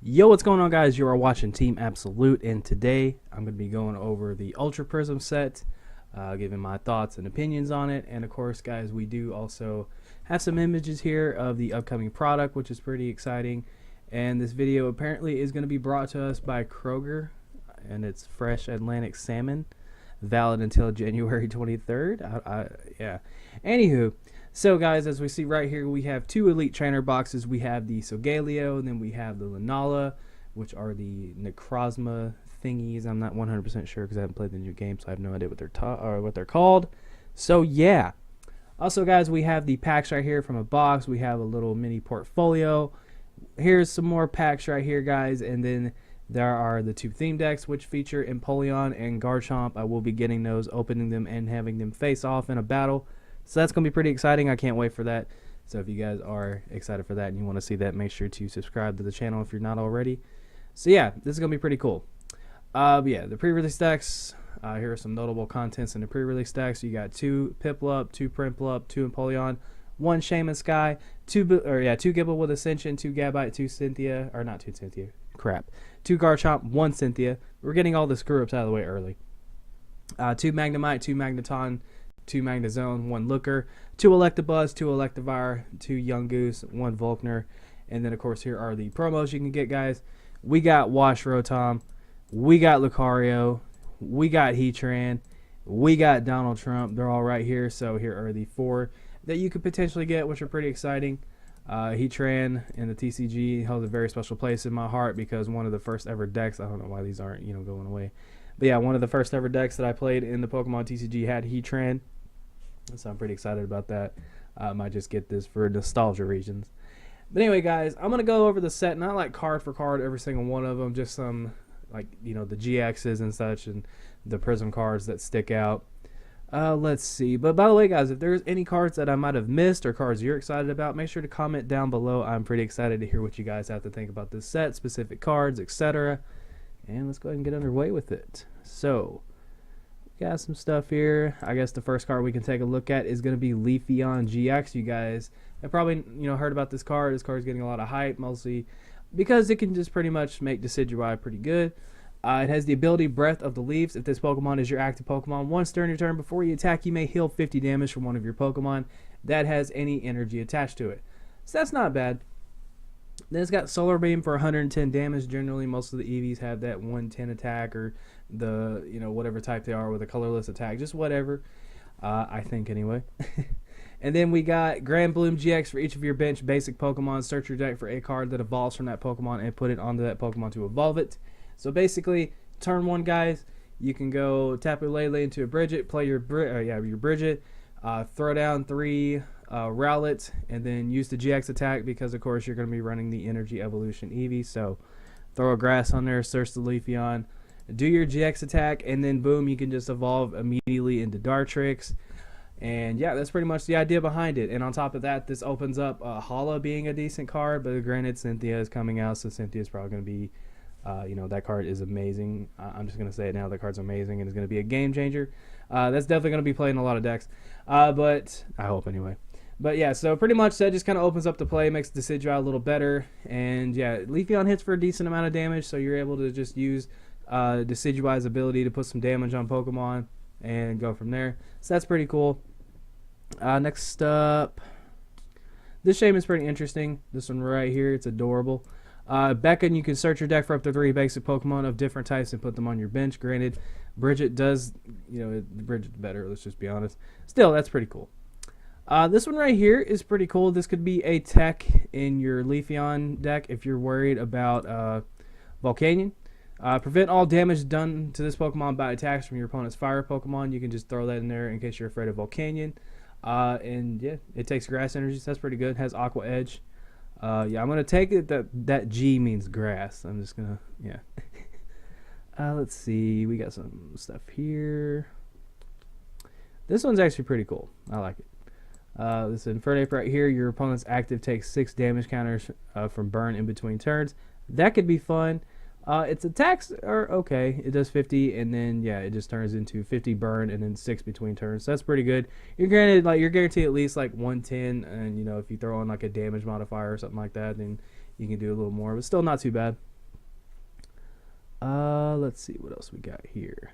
Yo, what's going on, guys? You are watching Team Absolute, and today I'm going to be going over the Ultra Prism set, giving my thoughts and opinions on it. And of course, guys, we do also have some images here of the upcoming product, which is pretty exciting. And this video apparently is going to be brought to us by Kroger, and it's fresh Atlantic salmon, valid until January 23rd. Yeah. Anywho. So guys, as we see right here, we have two elite trainer boxes. We have the Sogaleo, and then we have the Lunala, which are the Necrozma thingies. I'm not 100% sure because I haven't played the new game, so I have no idea what they're called. So yeah. Also, guys, we have the packs right here from a box. We have a little mini portfolio. Here's some more packs right here, guys, and then there are the two theme decks, which feature Empoleon and Garchomp. I will be getting those, opening them, and having them face off in a battle. So that's going to be pretty exciting. I can't wait for that. So if you guys are excited for that and you want to see that, make sure to subscribe to the channel if you're not already. So yeah, this is going to be pretty cool. Yeah, the pre-release decks. Here are some notable contents in the pre-release decks. You got two Piplup, two Primplup, two Empoleon, one Shaman Sky, two Gible with Ascension, two Gabite, two Cynthia, or not two Cynthia, two Garchomp, one Cynthia. We're getting all the screw-ups out of the way early. Two Magnemite, two Magneton, two Magnezone, one Looker, two Electabuzz, two Electivire, two Yungoos, one Volkner, and then of course here are the promos you can get, guys. We got Wash Rotom, we got Lucario, we got Heatran, we got Donald Trump. They're all right here. So here are the four that you could potentially get, which are pretty exciting. Heatran in the TCG held a very special place in my heart because one of the first ever decks, I don't know why these aren't going away, but yeah, one of the first ever decks that I played in the Pokemon TCG had Heatran. So I'm pretty excited about that. I might just get this for nostalgia reasons. But anyway, guys, I'm going to go over the set, not like card for card, every single one of them, just some, like, the GXs and such, and the Prism cards that stick out. Let's see. But by the way, guys, if there's any cards that I might have missed or cards you're excited about, make sure to comment down below. I'm pretty excited to hear what you guys have to think about this set, specific cards, etc. And let's go ahead and get underway with it. So, got some stuff here. I guess the first card we can take a look at is going to be Leafeon GX. You guys have probably heard about this card. This card is getting a lot of hype, mostly because it can just pretty much make Decidueye pretty good. It has the ability Breath of the Leaves. If this Pokemon is your active Pokemon, once during your turn before you attack, you may heal 50 damage from one of your Pokemon that has any energy attached to it. So that's not bad. Then it's got Solar Beam for 110 damage. Generally, most of the EVs have that 110 attack, or the whatever type they are with a colorless attack, just whatever. I think anyway. And then we got Grand Bloom GX for each of your bench basic Pokemon. Search your deck for a card that evolves from that Pokemon and put it onto that Pokemon to evolve it. So basically, turn one, guys, you can go Tapu Lele into a Bridget, play your Bridget, throw down three Rowlet, and then use the GX attack because, of course, you're going to be running the Energy Evolution Eevee. So throw a Grass on there, search the Leafeon, do your GX attack, and then boom, you can just evolve immediately into Dartrix. And yeah, that's pretty much the idea behind it. And on top of that, this opens up Hala being a decent card, but granted, Cynthia is coming out, so Cynthia is probably going to be, that card is amazing. I'm just going to say it now, that card's amazing and is going to be a game changer. That's definitely going to be playing a lot of decks, but I hope anyway. But yeah, so pretty much that just kind of opens up the play, makes Decidueye a little better. And yeah, Leafeon hits for a decent amount of damage, so you're able to just use Decidueye's ability to put some damage on Pokemon and go from there. So that's pretty cool. Next up, this Shaman is pretty interesting. This one right here, it's adorable. Beckon, you can search your deck for up to 3 basic Pokemon of different types and put them on your bench. Granted, Bridget does, Bridget's better, let's just be honest. Still, that's pretty cool. This one right here is pretty cool. This could be a tech in your Leafeon deck if you're worried about Volcanion. Prevent all damage done to this Pokemon by attacks from your opponent's fire Pokemon. You can just throw that in there in case you're afraid of Volcanion. And yeah, it takes grass energy, so that's pretty good. It has Aqua Edge. Yeah, I'm going to take it that G means grass. I'm just going to, yeah. Let's see. We got some stuff here. This one's actually pretty cool. I like it. This Infernape right here. Your opponent's active takes 6 damage counters from burn in between turns. That could be fun. Its attacks are okay. It does 50, and then yeah, it just turns into 50 burn and then 6 between turns. So that's pretty good. You're guaranteed at least like 110, and if you throw in like a damage modifier or something like that, then you can do a little more. But still not too bad. Let's see what else we got here.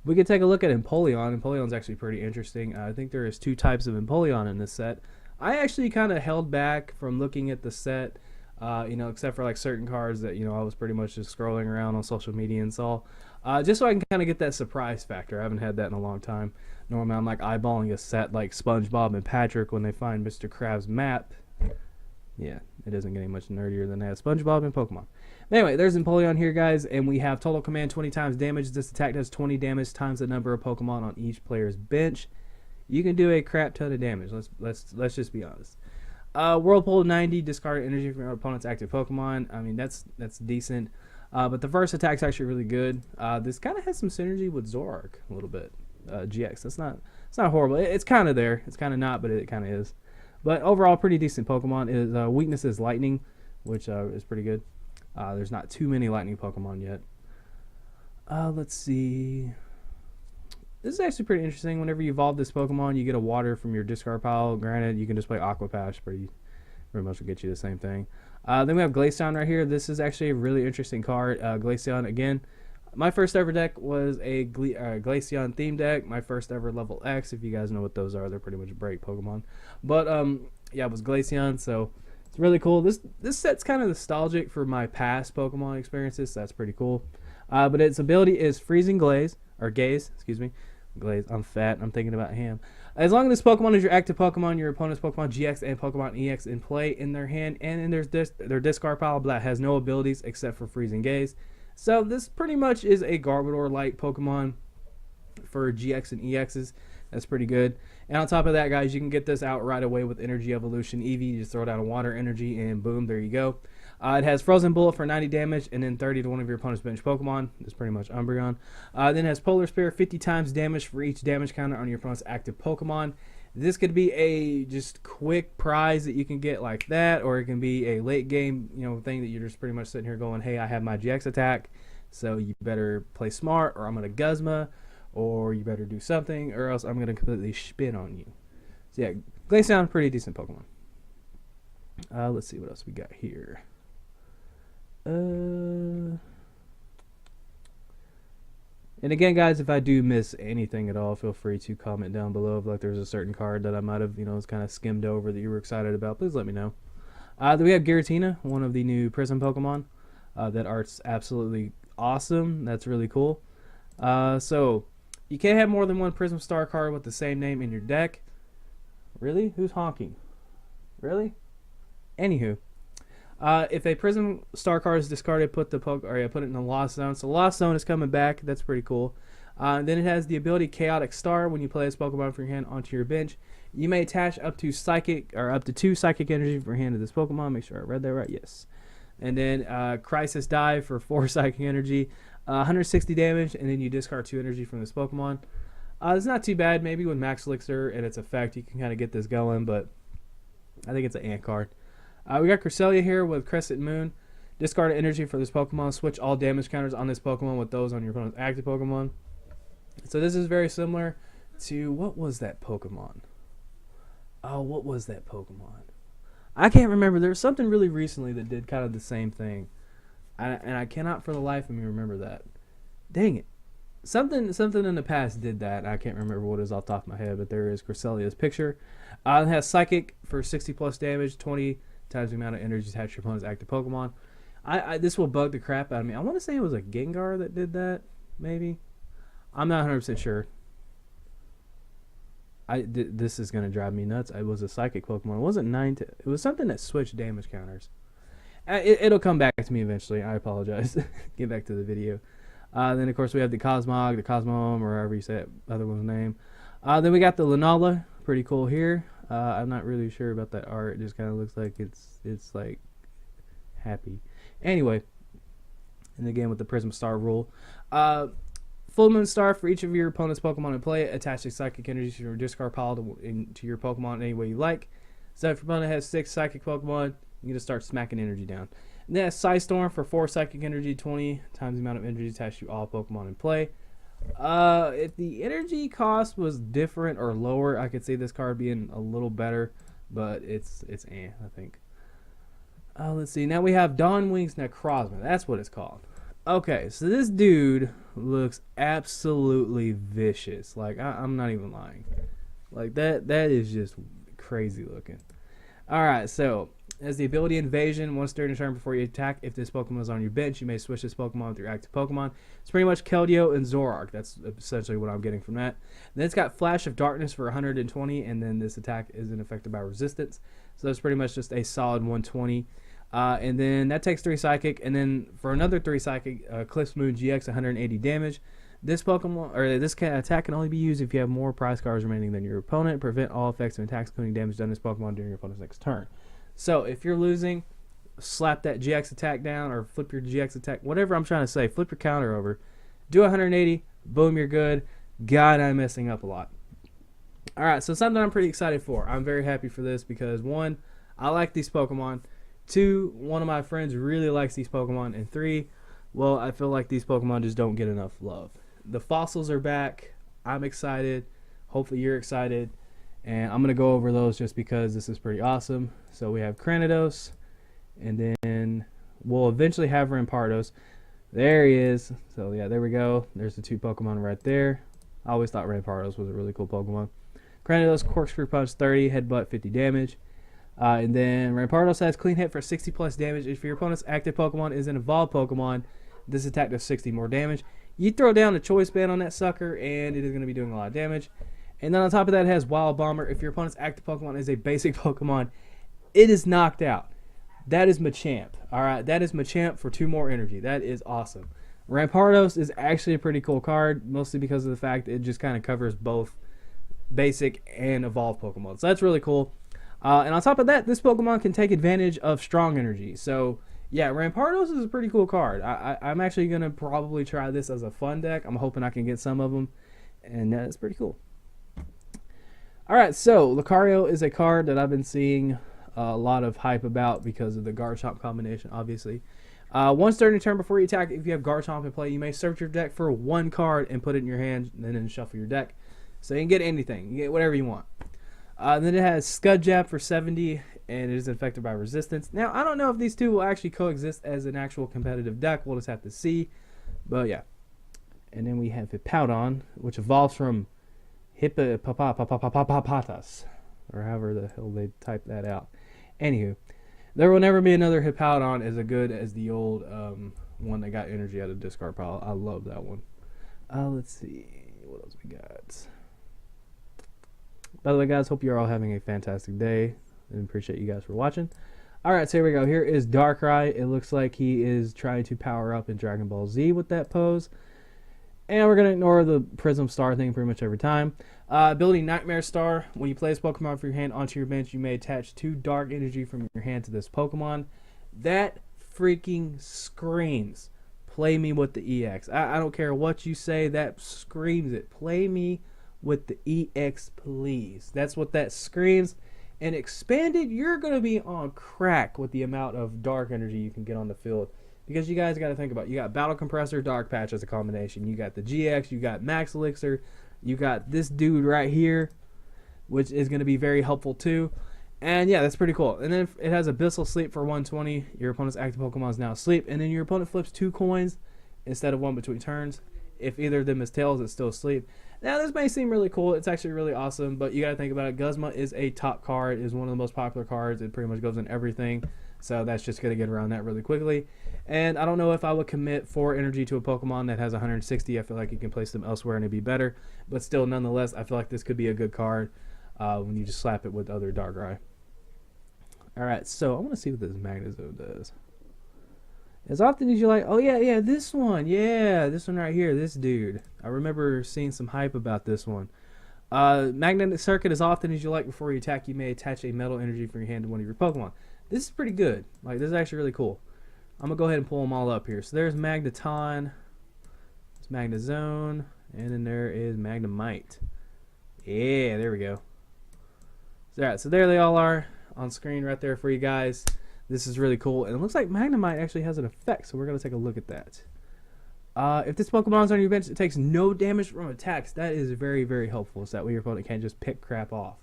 We could take a look at Empoleon. Empoleon's actually pretty interesting. I think there is 2 types of Empoleon in this set. I actually kind of held back from looking at the set, except for like certain cards that, I was pretty much just scrolling around on social media and saw, just so I can kind of get that surprise factor. I haven't had that in a long time. Normally I'm like eyeballing a set like SpongeBob and Patrick when they find Mr. Krabs' map. Yeah, it isn't getting much nerdier than that. SpongeBob and Pokemon. Anyway, there's Empoleon here, guys, and we have total command 20 times damage. This attack does 20 damage times the number of Pokemon on each player's bench. You can do a crap ton of damage. Let's just be honest. Whirlpool 90, discard energy from your opponent's active Pokemon. I mean, that's decent. But the first attack's actually really good. This kind of has some synergy with Zoroark a little bit. GX. It's not horrible. It's kind of there. It's kind of not, but it kind of is. But overall, pretty decent Pokemon. His weakness is lightning, which is pretty good. There's not too many lightning Pokemon yet. Let's see. This is actually pretty interesting. Whenever you evolve this Pokemon, you get a water from your discard pile. Granted, you can just play Aqua Patch, pretty much will get you the same thing. Then we have Glaceon right here. This is actually a really interesting card. Glaceon, again, my first ever deck was a Glaceon theme deck. My first ever level X, if you guys know what those are. They're pretty much break Pokemon. But, yeah, it was Glaceon, so it's really cool. This set's kind of nostalgic for my past Pokemon experiences, so that's pretty cool. But its ability is Freezing Glaze, or Gaze, excuse me. Glaze, I'm fat, I'm thinking about ham. As long as this Pokemon is your active Pokemon, your opponent's Pokemon GX and Pokemon EX in play in their hand and in their discard pile, but that has no abilities except for Freezing Gaze. So this pretty much is a Garbodor-like Pokemon for GX and EXs. That's pretty good. And on top of that, guys, you can get this out right away with Energy Evolution Eevee. You just throw down a water energy and boom, there you go. It has Frozen Bullet for 90 damage and then 30 to one of your opponent's bench Pokemon. It's pretty much Umbreon. Then it has Polar Spear, 50 times damage for each damage counter on your opponent's active Pokemon. This could be a just quick prize that you can get like that, or it can be a late game, thing that you're just pretty much sitting here going, hey, I have my GX attack, so you better play smart, or I'm going to Guzma, or you better do something, or else I'm going to completely spin on you. So yeah, Glaceon, pretty decent Pokemon. Let's see what else we got here. And again, guys, if I do miss anything at all, feel free to comment down below. If there's a certain card that I might have, kind of skimmed over that you were excited about, please let me know. Then we have Giratina, one of the new Prism Pokemon. That art's absolutely awesome. That's really cool. So you can't have more than one Prism Star card with the same name in your deck. Really? Who's honking? Really? Anywho. If a Prism Star card is discarded, put it in the Lost Zone. So Lost Zone is coming back. That's pretty cool. Then it has the ability Chaotic Star. When you play this Pokemon from your hand onto your bench, you may attach up to 2 Psychic Energy from your hand to this Pokemon. Make sure I read that right. Yes. And then Crisis Dive for 4 Psychic Energy, 160 damage, and then you discard 2 energy from this Pokemon. It's not too bad. Maybe with Max Elixir and its effect, you can kind of get this going, but I think it's an ant card. We got Cresselia here with Crescent Moon. Discard energy for this Pokemon. Switch all damage counters on this Pokemon with those on your opponent's active Pokemon. So this is very similar to, what was that Pokemon? Oh, what was that Pokemon? I can't remember. There was something really recently that did kind of the same thing. And I cannot for the life of me remember that. Dang it. Something in the past did that. I can't remember what it is off the top of my head, but there is Cresselia's picture. It has Psychic for 60 plus damage, 20 times the amount of energy attached to your opponent's active Pokemon. This will bug the crap out of me. I want to say it was a Gengar that did that, maybe. I'm not 100% sure. This is going to drive me nuts. It was a Psychic Pokemon. It wasn't it was something that switched damage counters. It'll come back to me eventually. I apologize. Get back to the video. Then, of course, we have the Cosmog, the Cosmome, or however you say that other one's name. Then we got the Lunala. Pretty cool here. I'm not really sure about that art. It just kind of looks like it's like happy. Anyway, and again with the Prism Star rule. Full Moon Star for each of your opponent's Pokemon in play. Attach a Psychic Energy to your discard pile to your Pokemon any way you like. So if your opponent has 6 Psychic Pokemon, you can just start smacking energy down. And then Psystorm for 4 Psychic Energy, 20 times the amount of energy attached to all Pokemon in play. If the energy cost was different or lower, I could see this card being a little better, but it's I think. Let's see. Now we have Dawnwing's Necrozma. That's what it's called. Okay, so this dude looks absolutely vicious. Like I'm not even lying. Like that is just crazy looking. All right, so as the ability Invasion, once during a turn before you attack, if this Pokemon is on your bench, you may switch this Pokemon with your active Pokemon. It's pretty much Keldeo and Zoroark. That's essentially what I'm getting from that. Then it's got Flash of Darkness for 120, and then this attack isn't affected by resistance. So that's pretty much just a solid 120. And then that takes 3 Psychic, and then for another 3 Psychic, Eclipse Moon GX, 180 damage. This Pokemon, or this attack can only be used if you have more prize cards remaining than your opponent. Prevent all effects and attacks, including damage done to this Pokemon during your opponent's next turn. So if you're losing, slap that GX attack down, or flip your GX attack, whatever I'm trying to say, flip your counter over. Do 180, boom, you're good. God, I'm messing up a lot. All right, so something I'm pretty excited for. I'm very happy for this because, 1, I like these Pokemon. 2, one of my friends really likes these Pokemon. And 3, well, I feel like these Pokemon just don't get enough love. The fossils are back. I'm excited. Hopefully you're excited. And I'm going to go over those just because this is pretty awesome. So we have Cranidos. And then we'll eventually have Rampardos. There he is. So yeah, there we go. There's the 2 Pokemon right there. I always thought Rampardos was a really cool Pokemon. Cranidos, Corkscrew Punch 30, Headbutt 50 damage. And then Rampardos has Clean Hit for 60 plus damage. If your opponent's active Pokemon is an evolved Pokemon, this attack does 60 more damage. You throw down a Choice Band on that sucker, and it is going to be doing a lot of damage. And then on top of that, it has Wild Bomber. If your opponent's active Pokemon is a basic Pokemon, it is knocked out. That is Machamp. Alright, that is Machamp for 2 more energy. That is awesome. Rampardos is actually a pretty cool card, mostly because of the fact it just kind of covers both basic and evolved Pokemon. So that's really cool. And on top of that, this Pokemon can take advantage of strong energy. So yeah, Rampardos is a pretty cool card. I'm actually going to probably try this as a fun deck. I'm hoping I can get some of them. And that's pretty cool. Alright, so Lucario is a card that I've been seeing a lot of hype about because of the Garchomp combination, obviously. Once during your turn before you attack, if you have Garchomp in play, you may search your deck for 1 card and put it in your hand, and then shuffle your deck. So you can get anything. You can get whatever you want. Then it has Scudjab for 70, and it is affected by resistance. Now, I don't know if these 2 will actually coexist as an actual competitive deck. We'll just have to see. But yeah. And then we have Hippowdon, which evolves from Hippopotamus, or however the hell they type that out. Anywho, there will never be another Hippowdon as good as the old one that got energy out of the discard pile. I love that one. Let's see. What else we got? By the way, guys, hope you're all having a fantastic day. And appreciate you guys for watching. Alright, so here we go. Here is Darkrai. It looks like he is trying to power up in Dragon Ball Z with that pose. And we're going to ignore the Prism Star thing pretty much every time. Ability Nightmare Star. When you play this Pokemon from your hand onto your bench, you may attach 2 dark energy from your hand to this Pokemon. That freaking screams. Play me with the EX. I don't care what you say. That screams it. Play me with the EX, please. That's what that screams. And expanded, you're going to be on crack with the amount of dark energy you can get on the field. Because you guys got to think about it. You got Battle Compressor, Dark Patch as a combination. You got the GX, you got Max Elixir, you got this dude right here, which is going to be very helpful too. And yeah, that's pretty cool. And then it has Abyssal Sleep for 120. Your opponent's active Pokemon is now asleep. And then your opponent flips 2 coins instead of 1 between turns. If either of them is tails, it's still asleep. Now, this may seem really cool. It's actually really awesome, but you got to think about it. Guzma is a top card. It is one of the most popular cards. It pretty much goes in everything. So that's just going to get around that really quickly. And I don't know if I would commit 4 energy to a Pokemon that has 160. I feel like you can place them elsewhere and it'd be better. But still, nonetheless, I feel like this could be a good card when you just slap it with other Darkrai. Alright, so I want to see what this Magnezone does. As often as you like, oh yeah, this one. Yeah, this one right here, this dude. I remember seeing some hype about this one. Magnetic Circuit, as often as you like before you attack, you may attach a metal energy from your hand to one of your Pokemon. This is pretty good. Like, this is actually really cool. I'm going to go ahead and pull them all up here. So there's Magneton, there's Magnezone, and then there is Magnemite. Yeah, there we go. Alright, so there they all are on screen right there for you guys. This is really cool. And it looks like Magnemite actually has an effect, so we're going to take a look at that. If this Pokemon's on your bench, it takes no damage from attacks. That is very, very helpful, so that way your opponent can't just pick crap off.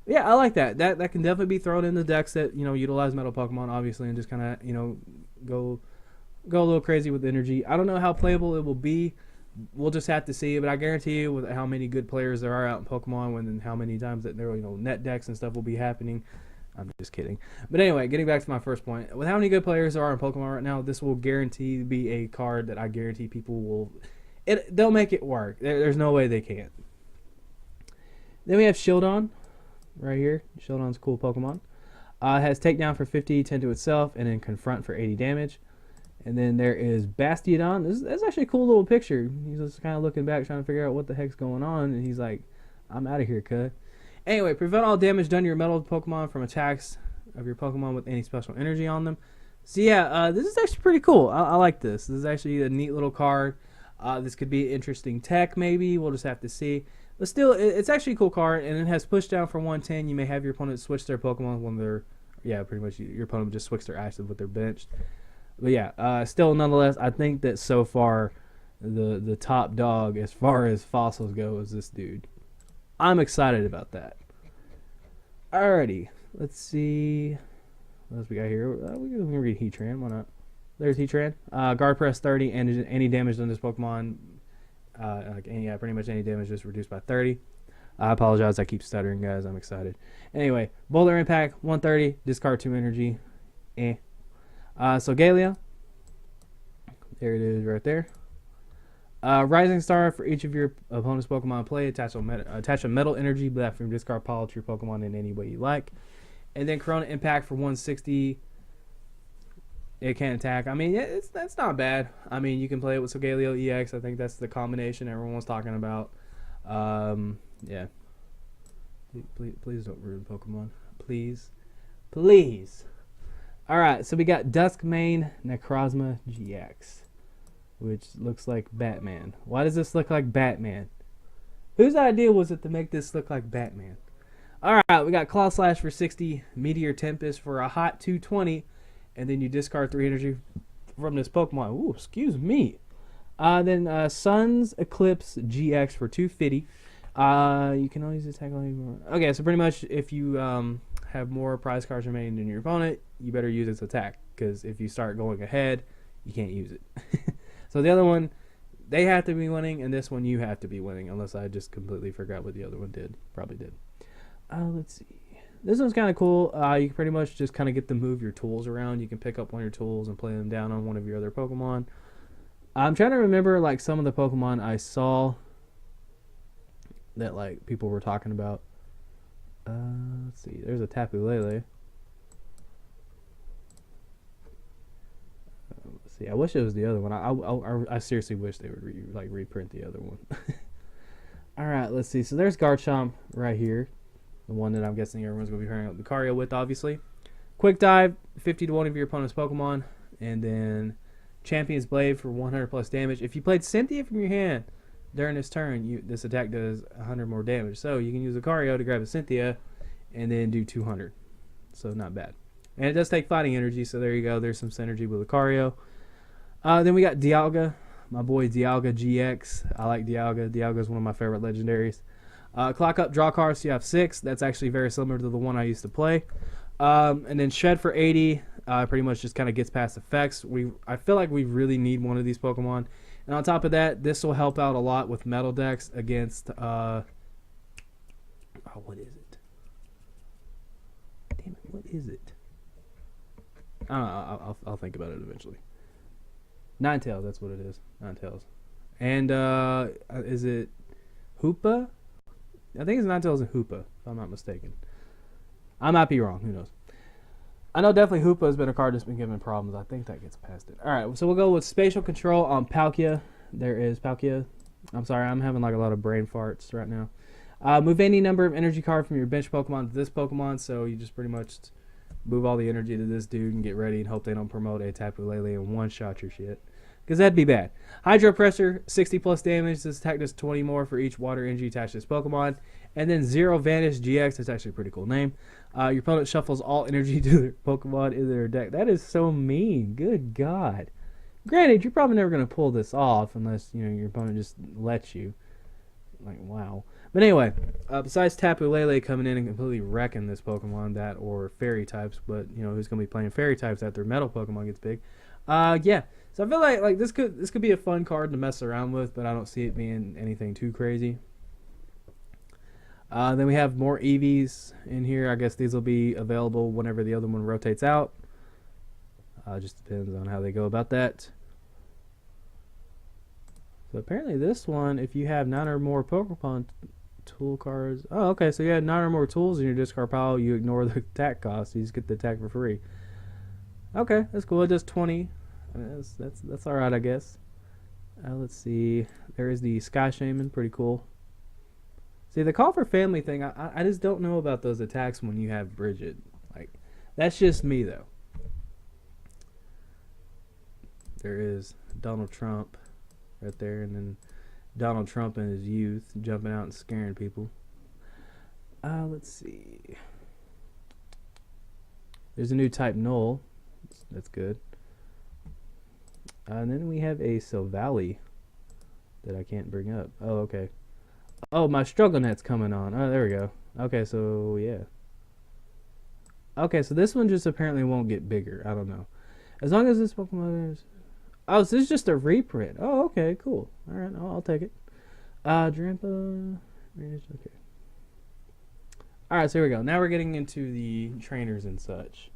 Yeah, I like that. That can definitely be thrown in the decks that, you know, utilize Metal Pokemon, obviously, and just kind of, you know, go go a little crazy with energy. I don't know how playable it will be. We'll just have to see. But I guarantee you, with how many good players there are out in Pokemon, when and how many times that there, net decks and stuff will be happening. I'm just kidding. But anyway, getting back to my first point, with how many good players there are in Pokemon right now, this will guarantee be a card that I guarantee people will. They'll make it work. There's no way they can't. Then we have Shieldon, right here. Shieldon's a cool Pokemon. It has Takedown for 50, tend to itself, and then Confront for 80 damage. And then there is Bastiodon. That's actually a cool little picture. He's just kind of looking back, trying to figure out what the heck's going on. And he's like, I'm out of here, cuz. Anyway, prevent all damage done to your metal Pokemon from attacks of your Pokemon with any special energy on them. So yeah, this is actually pretty cool. I like this. This is actually a neat little card. This could be interesting tech, maybe. We'll just have to see. But still, it's actually a cool card, and it has push down for 110. You may have your opponent switch their Pokemon when they're, pretty much your opponent would just switch their active with their benched. But yeah, still, nonetheless, I think that so far, the top dog as far as fossils go is this dude. I'm excited about that. Alrighty, let's see what else we got here. We can read Heatran, why not? There's Heatran. Guard press 30, and any damage on this Pokemon, pretty much any damage is reduced by 30. I apologize, I keep stuttering, guys. I'm excited. Anyway, Boulder Impact 130, discard 2 energy. So Galea, there it is right there. Rising Star, for each of your opponent's Pokemon play, attach a metal energy that from discard pile to your Pokemon in any way you like. And then Corona Impact for 160. It can attack. I mean, that's not bad. I mean, you can play it with Solgaleo EX. I think that's the combination everyone was talking about. Yeah. Please don't ruin Pokemon. Please. Please. Alright, so we got Duskmane Necrozma GX, which looks like Batman. Why does this look like Batman? Whose idea was it to make this look like Batman? Alright, we got Claw Slash for 60, Meteor Tempest for a hot 220, and then you discard 3 energy from this Pokemon. Ooh, excuse me. Then Sun's Eclipse GX for 250. You can only use attack on. Okay, so pretty much if you have more prize cards remaining than your opponent, you better use its attack, because if you start going ahead, you can't use it. So the other one, they have to be winning, and this one you have to be winning, unless I just completely forgot what the other one did. Probably did. Let's see. This one's kind of cool. You can pretty much just kind of get to move your tools around. You can pick up one of your tools and play them down on one of your other Pokemon. I'm trying to remember like some of the Pokemon I saw that like people were talking about. Let's see. There's a Tapu Lele. Let's see. I wish it was the other one. I seriously wish they would reprint the other one. All right. Let's see. So there's Garchomp right here, the one that I'm guessing everyone's gonna be pairing up Lucario with, obviously. Quick Dive, 50 to 1 of your opponent's Pokemon, and then Champion's Blade for 100 plus damage. If you played Cynthia from your hand during this turn, this attack does 100 more damage. So you can use Lucario to grab a Cynthia and then do 200. So not bad. And it does take fighting energy, so there you go. There's some synergy with Lucario. Then we got Dialga, my boy Dialga GX. I like Dialga. Dialga is one of my favorite legendaries. Clock up, draw cards, so you have 6. That's actually very similar to the one I used to play. And then Shred for 80. Pretty much just kind of gets past effects. I feel like we really need one of these Pokemon. And on top of that, this will help out a lot with metal decks against what is it? Damn it, what is it? I don't know, I'll think about it eventually. Ninetales, that's what it is. Ninetales. And is it Hoopa? I think it's Ninetales and Hoopa, if I'm not mistaken. I might be wrong, who knows. I know definitely Hoopa has been a card that's been giving problems. I think that gets past it. Alright, so we'll go with Spatial Control on Palkia. There is Palkia. I'm sorry, I'm having like a lot of brain farts right now. Move any number of energy card from your bench Pokemon to this Pokemon, so you just pretty much move all the energy to this dude and get ready and hope they don't promote a Tapu Lele and one-shot your shit. Because that'd be bad. Hydro Pressure, 60 plus damage. This attack does 20 more for each water energy attached to this Pokemon. And then Zero Vanish GX. That's actually a pretty cool name. Your opponent shuffles all energy to their Pokemon in their deck. That is so mean. Good God. Granted, you're probably never going to pull this off unless your opponent just lets you. Like, wow. But anyway, besides Tapu Lele coming in and completely wrecking this Pokemon, or Fairy types, but who's going to be playing Fairy types after Metal Pokemon gets big. Yeah. So I feel like this could be a fun card to mess around with, but I don't see it being anything too crazy. Then we have more EVs in here. I guess these will be available whenever the other one rotates out. Just depends on how they go about that. So apparently this one, if you have 9 or more Pokemon tool cards. Oh, okay. So you had 9 or more tools in your discard pile. You ignore the attack cost. You just get the attack for free. Okay, that's cool. It does 20. That's all right, I guess. Let's see. There is the Sky Shaman. Pretty cool. See, the Call for Family thing, I just don't know about those attacks when you have Bridget. Like, that's just me, though. There is Donald Trump right there, and then Donald Trump in his youth jumping out and scaring people. Let's see. There's a new type Null. That's good. And then we have a Silvally that I can't bring up. Oh, okay. Oh, my Struggle Net's coming on. Oh, there we go. Okay, so yeah. Okay, so this one just apparently won't get bigger. I don't know. As long as this Pokemon is... Oh, so this is just a reprint. Oh, okay, cool. All right, I'll take it. Drampa... Okay. All right, so here we go. Now we're getting into the trainers and such.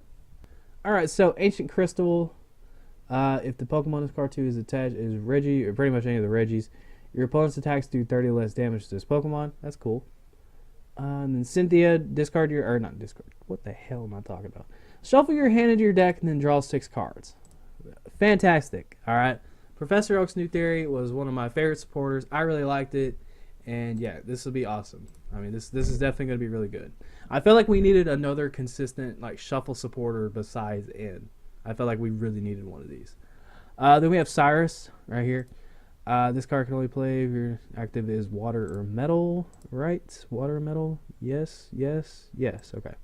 All right, so Ancient Crystal. If the Pokemon this card to is attached is Reggie, or pretty much any of the Reggies, your opponent's attacks do 30 less damage to this Pokemon. That's cool. And then Cynthia, discard your, or not discard, what the hell am I talking about? Shuffle your hand into your deck and then draw 6 cards. Fantastic, alright? Professor Oak's new theory was one of my favorite supporters. I really liked it, and yeah, this will be awesome. I mean, this is definitely going to be really good. I feel like we needed another consistent, like, shuffle supporter besides N. I felt like we really needed one of these. Then we have Cyrus right here. This card can only play if your active is water or metal, right? Water or metal? Yes, yes, yes. Okay.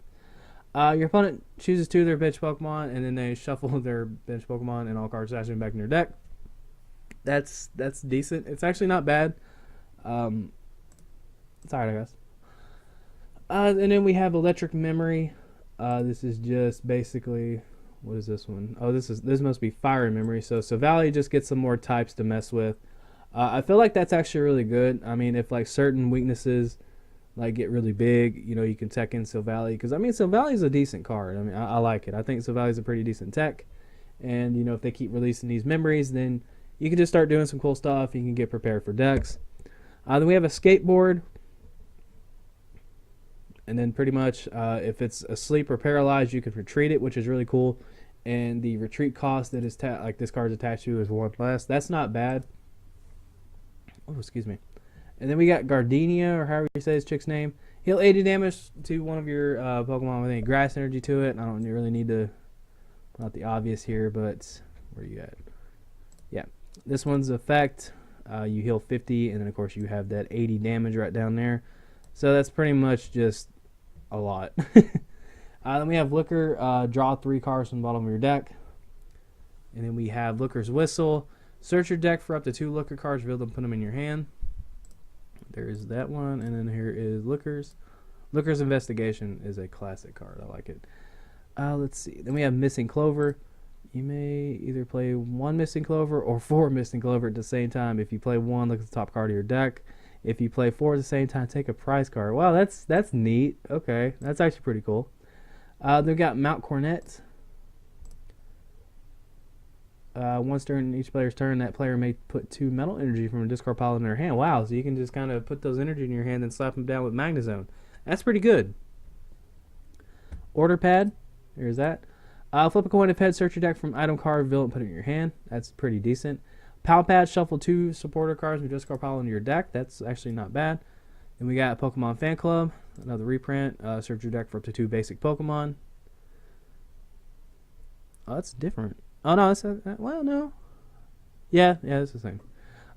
Your opponent chooses 2 of their bench Pokemon, and then they shuffle their bench Pokemon and all cards stashing back in their deck. That's decent. It's actually not bad. It's alright, I guess. And then we have Electric Memory. This is just basically... What is this one? Oh, this must be Fire Memory. So Valley just gets some more types to mess with. I feel like that's actually really good. I mean, if like certain weaknesses like get really big, you know, you can tech in Silvally, because I mean Silvally is a decent card. I mean, I like it. I think Silvally is a pretty decent tech, and you know, if they keep releasing these memories, then you can just start doing some cool stuff. You can get prepared for decks. Then we have a Skateboard. And then pretty much if it's asleep or paralyzed, you can retreat it, which is really cool. And the retreat cost that is like this card's attached to is 1 less. That's not bad. Oh, excuse me. And then we got Gardenia, or however you say this chick's name. Heal 80 damage to one of your Pokemon with any grass energy to it. I don't really need to put out the obvious here, but where you at? Yeah, this one's effect. You heal 50, and then of course you have that 80 damage right down there. So that's pretty much just a lot. Then we have Looker, draw 3 cards from the bottom of your deck. And then we have Looker's Whistle. Search your deck for up to 2 Looker cards, reveal them, put them in your hand. There's that one, and then here is Looker's. Looker's Investigation is a classic card. I like it. Let's see. Then we have Missing Clover. You may either play 1 Missing Clover or 4 Missing Clover at the same time. If you play 1, look at the top card of your deck. If you play 4 at the same time, take a prize card. Wow, that's neat. Okay, that's actually pretty cool. They've got Mount Cornet. Once during each player's turn, that player may put 2 metal energy from a discard pile in their hand. Wow, so you can just kind of put those energy in your hand and slap them down with Magnezone. That's pretty good. Order Pad. There's that. Flip a coin if head, search your deck from item card, reveal it, and put it in your hand. That's pretty decent. Pal Pad, shuffle 2 supporter cards from your discard pile into your deck. That's actually not bad. Then we got Pokemon Fan Club, another reprint. Search your deck for up to 2 basic Pokemon. Oh, that's different. Oh, no, that's well, no. Yeah, it's the same.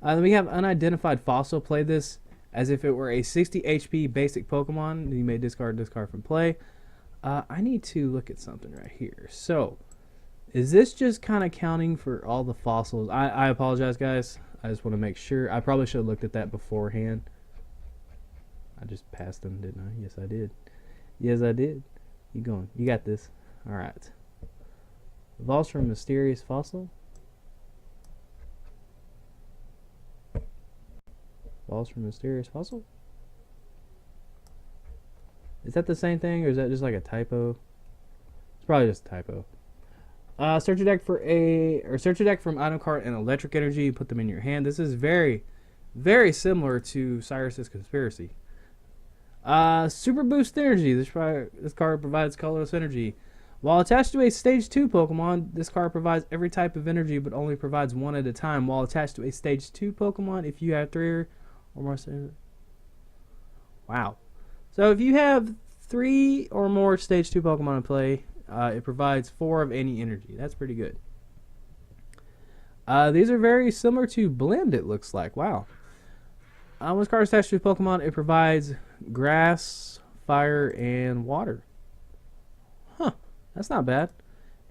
Then we have Unidentified Fossil. Play this as if it were a 60 HP basic Pokemon. You may discard from play. I need to look at something right here. So, is this just kind of counting for all the fossils? I apologize, guys. I just want to make sure. I probably should have looked at that beforehand. I just passed them, didn't I? Yes, I did. Yes, I did. You going. You got this. All right. Evolves from Mysterious Fossil. Falls from Mysterious Hustle? Is that the same thing, or is that just like a typo? It's probably just a typo. Search your deck search your deck from item card and electric energy. Put them in your hand. This is very, very similar to Cyrus's Conspiracy. Super Boost Energy. This card provides colorless energy. While attached to a Stage 2 Pokemon, this card provides every type of energy, but only provides one at a time. While attached to a Stage 2 Pokemon, if you have 3 or more... Wow. So if you have 3 or more Stage 2 Pokemon in play, it provides 4 of any energy. That's pretty good. These are very similar to Blend, it looks like. Wow. When this card is attached to a Pokemon, it provides grass, fire, and water. Huh. That's not bad.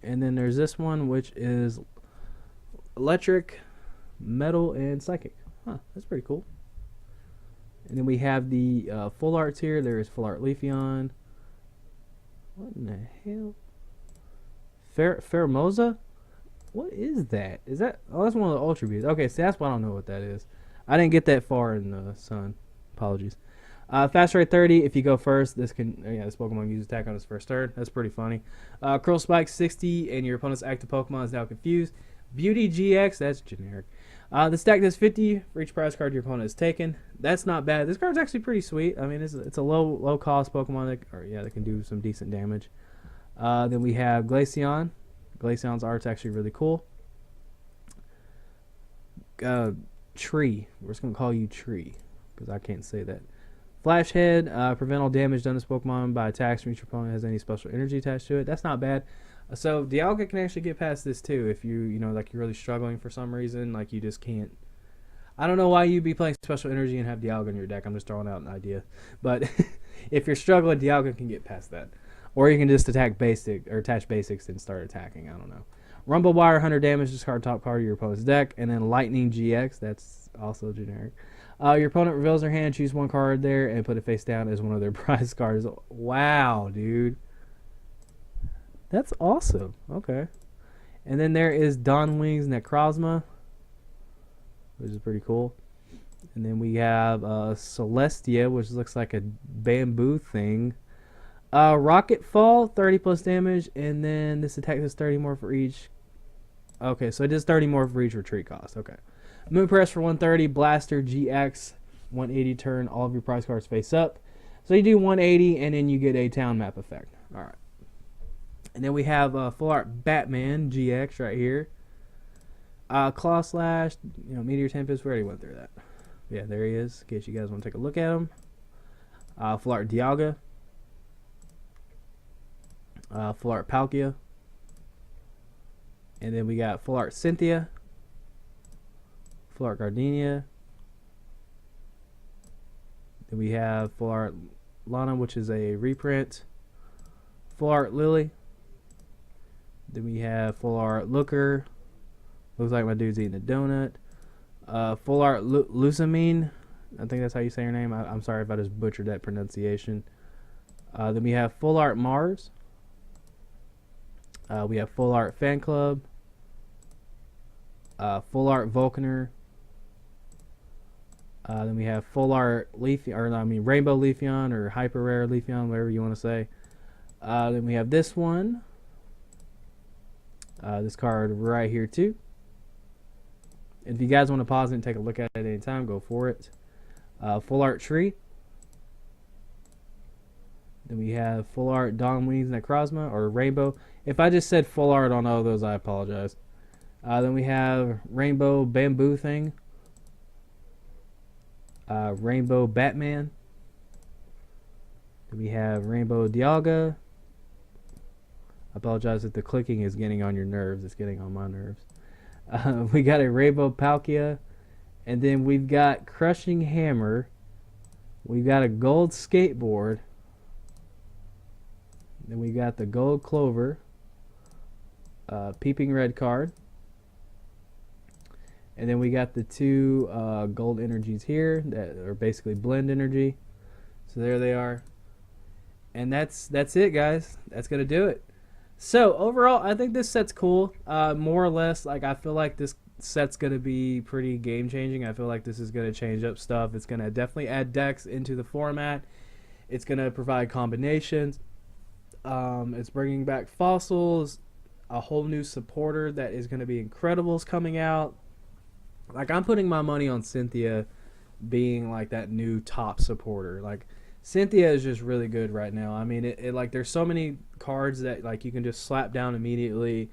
And then there's this one, which is electric, metal, and psychic. Huh. That's pretty cool. And then we have the full arts here. There is full art Leafeon. What in the hell? Pheromosa? What is that? Is that... Oh, that's one of the Ultra Bees. Okay, so that's why I don't know what that is. I didn't get that far in the sun. Apologies. Fast rate 30. If you go first, this Pokemon uses attack on its first turn. That's pretty funny. Curl Spike 60, and your opponent's active Pokemon is now confused. Beauty GX, that's generic. This deck does 50 for each prize card your opponent has taken. That's not bad. This card's actually pretty sweet. I mean, it's a low cost Pokemon that can do some decent damage. Then we have Glaceon. Glaceon's art's actually really cool. Tree. We're just gonna call you Tree because I can't say that. Flash Head. Prevent all damage done to this Pokemon by attacks from each opponent has any special energy attached to it. That's not bad. So Dialga can actually get past this too if like you're really struggling for some reason, like you just can't. I don't know why you'd be playing special energy and have Dialga in your deck. I'm just throwing out an idea. But if you're struggling, Dialga can get past that. Or you can just attach basics and start attacking. I don't know. Rumble Wire, 100 damage, discard top card of your opponent's deck. And then Lightning GX, that's also generic. Your opponent reveals their hand, choose one card there, and put it face down as one of their prize cards. Wow, dude. That's awesome. Okay. And then there is Dawnwing's Necrozma, which is pretty cool. And then we have Celestia, which looks like a bamboo thing. Rocket Fall, 30 plus damage, and then this attack does 30 more for each. Okay, so it does 30 more for each retreat cost. Okay. Moon Press for 130, Blaster GX, 180 turn, all of your prize cards face up. So you do 180, and then you get a town map effect. All right. And then we have Full Art Batman GX right here. Claw Slash, Meteor Tempest, we already went through that. Yeah, there he is, in case you guys want to take a look at him. Full Art Dialga. Full Art Palkia. And then we got Full Art Cynthia. Full Art Gardenia. Then we have Full Art Lana, which is a reprint. Full Art Lily. Then we have Full Art Looker. Looks like my dude's eating a donut. Full Art Lusamine. I think that's how you say her name. I'm sorry if I just butchered that pronunciation. Then we have Full Art Mars. We have Full Art Fan Club. Full Art Volcaner. Then we have Full Art Rainbow Leafeon or Hyper Rare Leafeon, whatever you want to say. Then we have this one. This card right here too. And if you guys want to pause it and take a look at it at any time, go for it. Full Art Tree. Then we have Full Art Dawnwing's Necrozma or Rainbow. If I just said Full Art on all of those, I apologize. Then we have Rainbow Bamboo Thing. Rainbow Batman. Then we have Rainbow Dialga. I apologize if the clicking is getting on your nerves. It's getting on my nerves. We got a Rainbow Palkia. And then we've got Crushing Hammer. We've got a Gold Skateboard. Then we got the Gold Clover. Peeping Red card. And then we got the two gold energies here that are basically blend energy. So there they are. And that's it, guys. That's going to do it. So overall, I think this set's cool. More or less, like I feel like this set's gonna be pretty game changing. I feel like this is gonna change up stuff. It's gonna definitely add decks into the format. It's gonna provide combinations. It's bringing back fossils, a whole new supporter that is gonna be incredible is coming out. Like I'm putting my money on Cynthia being like that new top supporter. Like Cynthia is just really good right now. I mean, it like there's so many cards that like you can just slap down immediately,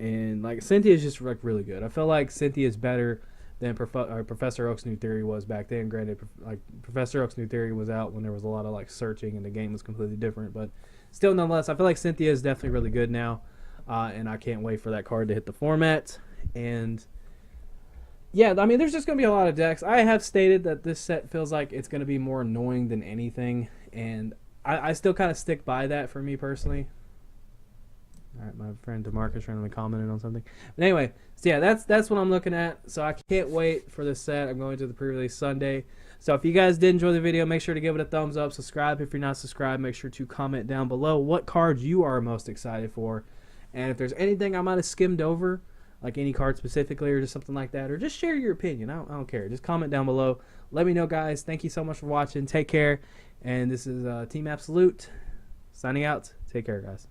and like Cynthia is just like really good. I feel like Cynthia is better than Professor Oak's New Theory was back then. Granted, like Professor Oak's New Theory was out when there was a lot of like searching and the game was completely different, but still, nonetheless, I feel like Cynthia is definitely really good now, and I can't wait for that card to hit the format. And yeah, I mean, there's just going to be a lot of decks. I have stated that this set feels like it's going to be more annoying than anything, and I still kind of stick by that for me personally. All right, my friend DeMarcus randomly commented on something. But anyway, so yeah, that's what I'm looking at. So I can't wait for this set. I'm going to the pre-release Sunday. So if you guys did enjoy the video, make sure to give it a thumbs up. Subscribe if you're not subscribed. Make sure to comment down below what cards you are most excited for. And if there's anything I might have skimmed over, like any card specifically or just something like that, or just share your opinion. I don't care. Just comment down below. Let me know, guys. Thank you so much for watching. Take care. And this is Team Absolute signing out. Take care, guys.